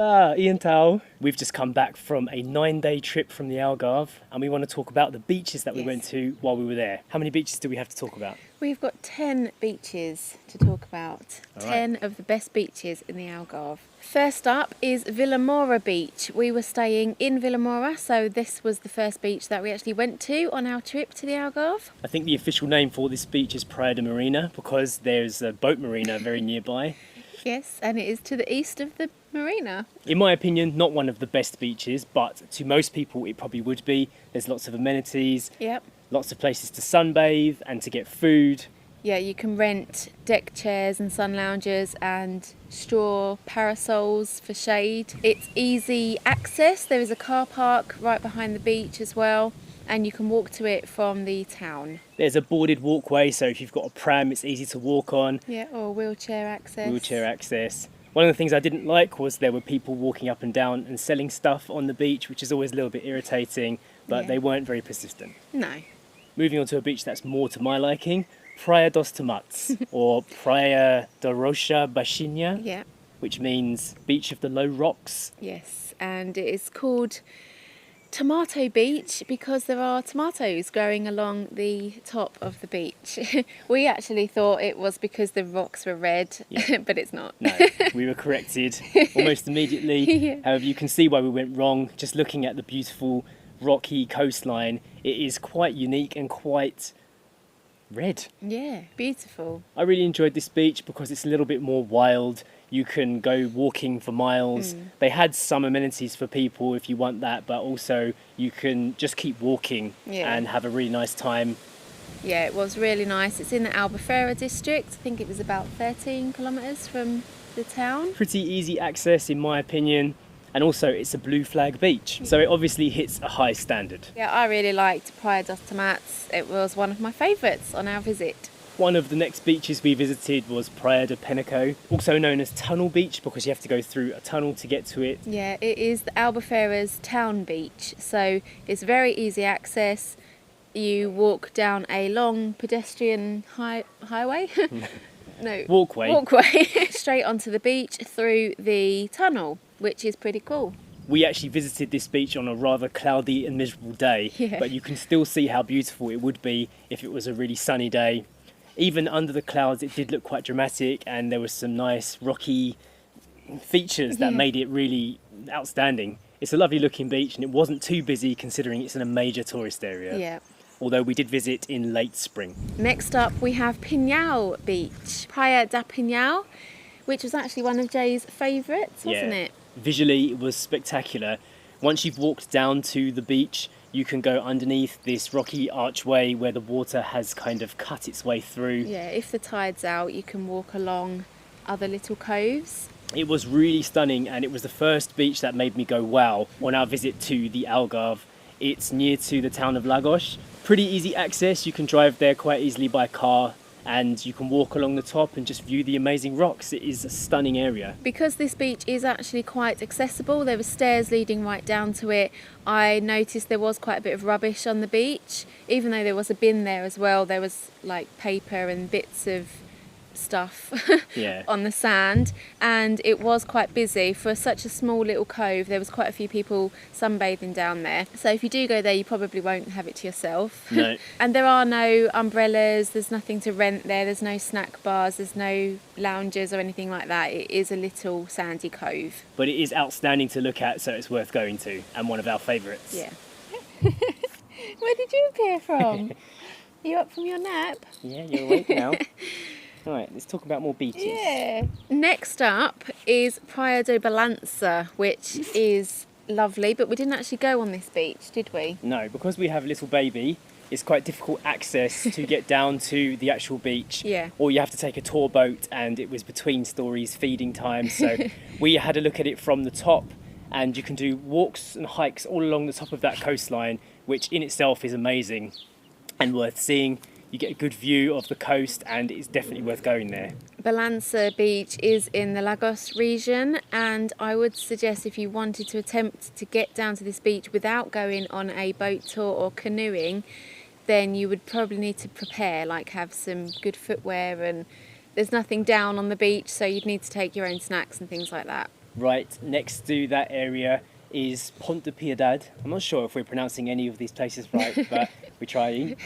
Hola, Ian Tao. We've just come back from a 9-day trip from the Algarve and we want to talk about the beaches that we went to while we were there. How many beaches do we have to talk about? We've got 10 beaches to talk about. All 10 of the best beaches in the Algarve. First up is Vilamora Beach. We were staying in Vilamora, so this was the first beach that we actually went to on our trip to the Algarve. I think the official name for this beach is Praia de Marina because there's a boat marina very nearby. Yes, and it is to the east of the marina. In my opinion, not one of the best beaches, but to most people it probably would be. There's lots of amenities, Yep. lots of places to sunbathe and to get food. Yeah, you can rent deck chairs and sun loungers and straw parasols for shade. It's easy access. There is a car park right behind the beach as well, and you can walk to it from the town. There's a boarded walkway, so if you've got a pram, it's easy to walk on. Yeah, or wheelchair access. Wheelchair access. One of the things I didn't like was there were people walking up and down and selling stuff on the beach, which is always a little bit irritating, but Yeah. they weren't very persistent. No. Moving on to a beach that's more to my liking, Praia dos Tomates, or Praia da Rocha Baixinha, Yeah. which means Beach of the Low Rocks. Yes, and it is called Tomato Beach because there are tomatoes growing along the top of the beach. We actually thought it was because the rocks were red, Yeah. but it's not. No, we were corrected almost immediately. Yeah. However, you can see why we went wrong. Just looking at the beautiful rocky coastline, it is quite unique and quite red. Yeah, beautiful. I really enjoyed this beach because it's a little bit more wild. You can go walking for miles. They had some amenities for people if you want that, but also you can just keep walking Yeah. and have a really nice time. Yeah, it was really nice. It's in the Albufeira district. I think it was about 13 kilometres from the town. Pretty easy access in my opinion, and also it's a blue flag beach, so it obviously hits a high standard. Yeah, I really liked Praia dos Tomates. It was one of my favourites on our visit. One of the next beaches we visited was Praia de Penico, also known as Tunnel Beach because you have to go through a tunnel to get to it. Yeah, it is the Albufeira's town beach, so it's very easy access. You walk down a long pedestrian highway? No, walkway straight onto the beach through the tunnel, which is pretty cool. We actually visited this beach on a rather cloudy and miserable day, Yeah. but you can still see how beautiful it would be if it was a really sunny day. Even under the clouds it did look quite dramatic, and there were some nice rocky features that Yeah. made it really outstanding. It's a lovely looking beach and it wasn't too busy considering it's in a major tourist area. Yeah. Although we did visit in late spring. Next up we have Pinhal Beach, Praia da Pinhal, which was actually one of Jay's favourites, wasn't it? Visually it was spectacular. Once you've walked down to the beach, you can go underneath this rocky archway where the water has kind of cut its way through. Yeah, if the tide's out you can walk along other little coves. It was really stunning, and it was the first beach that made me go wow on our visit to the Algarve. It's near to the town of Lagos. Pretty easy access, you can drive there quite easily by car and you can walk along the top and just view the amazing rocks. It is a stunning area. Because this beach is actually quite accessible, there were stairs leading right down to it. I noticed there was quite a bit of rubbish on the beach. Even though there was a bin there as well, there was like paper and bits of stuff Yeah. on the sand, and it was quite busy. For such a small little cove, there was quite a few people sunbathing down there. So if you do go there, you probably won't have it to yourself. No. And there are no umbrellas, there's nothing to rent there, there's no snack bars, there's no lounges or anything like that. It is a little sandy cove. But it is outstanding to look at, so it's worth going to, and one of our favourites. Yeah. Where did you appear from? You up from your nap? Yeah, you're awake now. Alright, let's talk about more beaches. Yeah. Next up is Praia do Balança, which is lovely, but we didn't actually go on this beach, did we? No, because we have a little baby, it's quite difficult access to get down to the actual beach. Yeah. Or you have to take a tour boat, and it was between stories, feeding time, so we had a look at it from the top, and you can do walks and hikes all along the top of that coastline, which in itself is amazing and worth seeing. You get a good view of the coast, and it's definitely worth going there. Balança Beach is in the Lagos region, and I would suggest if you wanted to attempt to get down to this beach without going on a boat tour or canoeing, then you would probably need to prepare, like have some good footwear, and there's nothing down on the beach, so you'd need to take your own snacks and things like that. Right next to that area is Pont de Piedad. I'm not sure if we're pronouncing any of these places right, but we're trying.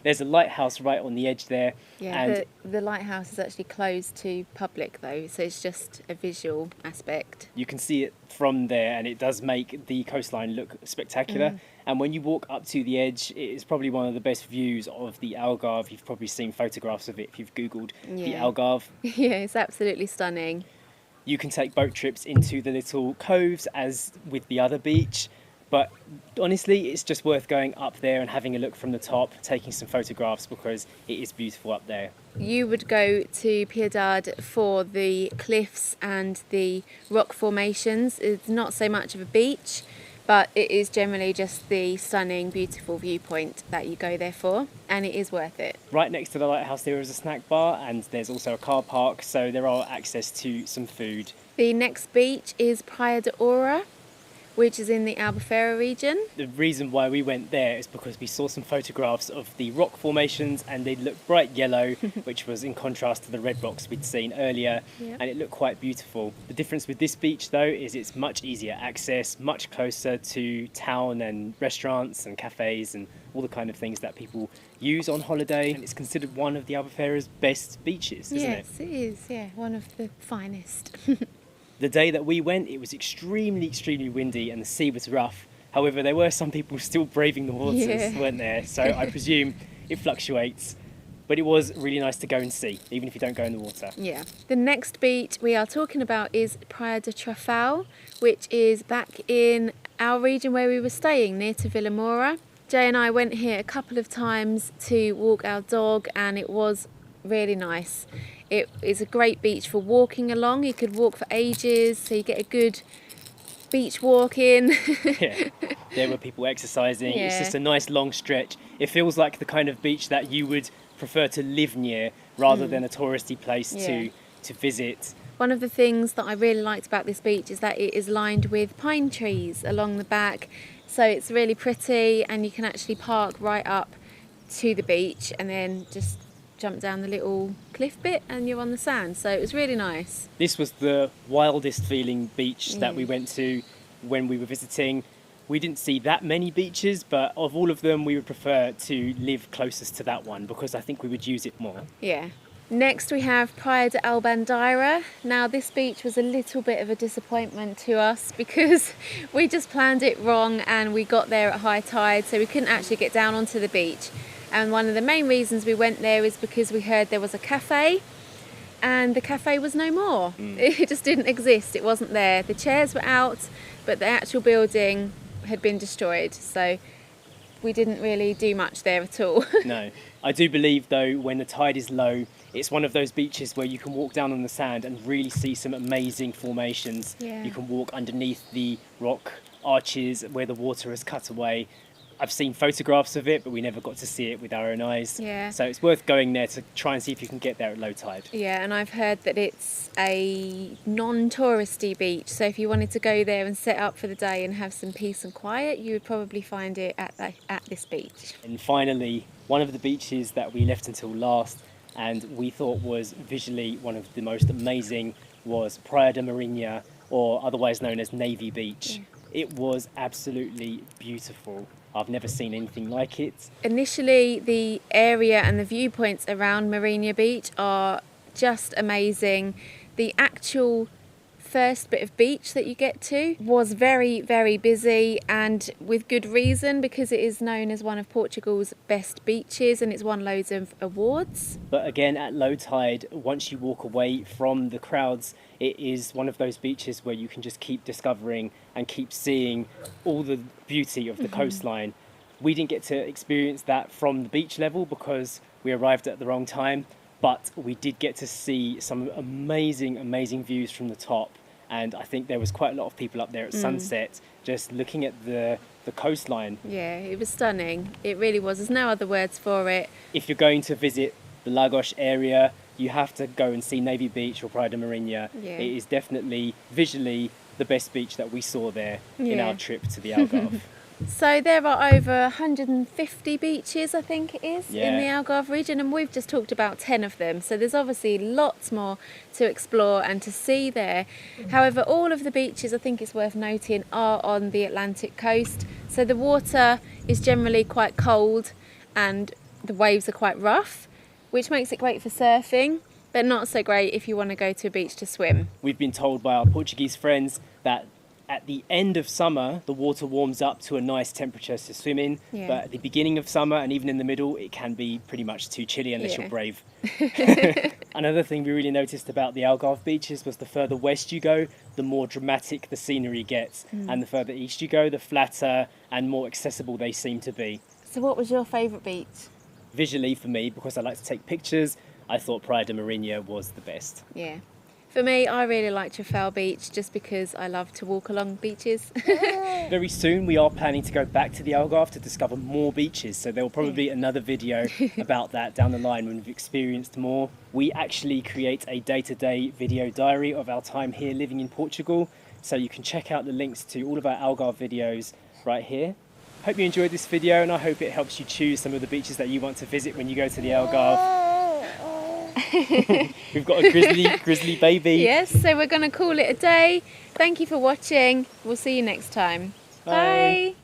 There's a lighthouse right on the edge there. Yeah, and the lighthouse is actually closed to public though, so it's just a visual aspect. you can see it from there, and it does make the coastline look spectacular. And when you walk up to the edge, it is probably one of the best views of the Algarve. You've probably seen photographs of it if you've Googled the Yeah. Algarve. Yeah, it's absolutely stunning. You can take boat trips into the little coves as with the other beach, but honestly, it's just worth going up there and having a look from the top, taking some photographs because it is beautiful up there. You would go to Piedad for the cliffs and the rock formations. It's not so much of a beach, but it is generally just the stunning, beautiful viewpoint that you go there for, and it is worth it. Right next to the lighthouse there is a snack bar, and there's also a car park, so there are access to some food. The next beach is Praia de Aura, which is in the Albufeira region. The reason why we went there is because we saw some photographs of the rock formations and they looked bright yellow, which was in contrast to the red rocks we'd seen earlier, Yep. and it looked quite beautiful. The difference with this beach though is it's much easier access, much closer to town and restaurants and cafes and all the kind of things that people use on holiday, and it's considered one of the Albufeira's best beaches, isn't it? Yes, it is, yeah, one of the finest. The day that we went, it was extremely windy and the sea was rough. However, there were some people still braving the waters, Yeah. weren't there? So I presume it fluctuates. But it was really nice to go and see, even if you don't go in the water. Yeah. The next beach we are talking about is Praia de Trafal, which is back in our region where we were staying, near to Villamora. Jay and I went here a couple of times to walk our dog, and it was really nice. It is a great beach for walking along. You could walk for ages, so you get a good beach walk in. Yeah. There were people exercising. It's Yeah. just a nice long stretch. It feels like the kind of beach that you would prefer to live near rather than a touristy place Yeah. to visit. One of the things that I really liked about this beach is that it is lined with pine trees along the back, so it's really pretty, and you can actually park right up to the beach and then just jump down the little cliff bit and you're on the sand. So it was really nice. This was the wildest feeling beach that we Yeah. went to when we were visiting. We didn't see that many beaches, but of all of them, we would prefer to live closest to that one because I think we would use it more. Yeah. Next we have Praia de Albandeira. Now this beach was a little bit of a disappointment to us because we just planned it wrong and we got there at high tide, so we couldn't actually get down onto the beach. And one of the main reasons we went there is because we heard there was a cafe, and the cafe was no more. It just didn't exist, it wasn't there. The chairs were out, but the actual building had been destroyed, so we didn't really do much there at all. No. I do believe, though, when the tide is low, it's one of those beaches where you can walk down on the sand and really see some amazing formations. Yeah. You can walk underneath the rock arches where the water has cut away. I've seen photographs of it, but we never got to see it with our own eyes. Yeah. So it's worth going there to try and see if you can get there at low tide. Yeah, and I've heard that it's a non-touristy beach, so if you wanted to go there and set up for the day and have some peace and quiet, you would probably find it at this beach. And finally, one of the beaches that we left until last and we thought was visually one of the most amazing was Praia de Marinha, or otherwise known as Navy Beach. It was absolutely beautiful. I've never seen anything like it. Initially, the area and the viewpoints around Marinha Beach are just amazing. The actual first bit of beach that you get to was very, very busy, and with good reason, because it is known as one of Portugal's best beaches and it's won loads of awards. But again, at low tide, once you walk away from the crowds, it is one of those beaches where you can just keep discovering and keep seeing all the beauty of the coastline. We didn't get to experience that from the beach level because we arrived at the wrong time, but we did get to see some amazing views from the top. And I think there was quite a lot of people up there at sunset just looking at the coastline. Yeah, it was stunning. It really was. There's no other words for it. If you're going to visit the Lagos area, you have to go and see Navy Beach or Praia de Marinha. Yeah. It is definitely visually the best beach that we saw there in Yeah. our trip to the Algarve. So there are over 150 beaches, I think it is, in the Algarve region, and we've just talked about 10 of them. So there's obviously lots more to explore and to see there. However, all of the beaches, I think it's worth noting, are on the Atlantic coast. So the water is generally quite cold and the waves are quite rough, which makes it great for surfing, but not so great if you want to go to a beach to swim. We've been told by our Portuguese friends that at the end of summer, the water warms up to a nice temperature to swim in. Yeah. But at the beginning of summer and even in the middle, it can be pretty much too chilly unless you're brave. Another thing we really noticed about the Algarve beaches was the further west you go, the more dramatic the scenery gets. And the further east you go, the flatter and more accessible they seem to be. So what was your favourite beach? Visually for me, because I like to take pictures, I thought Praia de Marinha was the best. Yeah. For me, I really like Trafalgar Beach just because I love to walk along beaches. Very soon we are planning to go back to the Algarve to discover more beaches, so there will probably be another video about that down the line when we've experienced more. We actually create a day-to-day video diary of our time here living in Portugal, so you can check out the links to all of our Algarve videos right here. Hope you enjoyed this video, and I hope it helps you choose some of the beaches that you want to visit when you go to the Algarve. We've got a grizzly baby. Yes, so we're going to call it a day. Thank you for watching. We'll see you next time. Bye. Bye.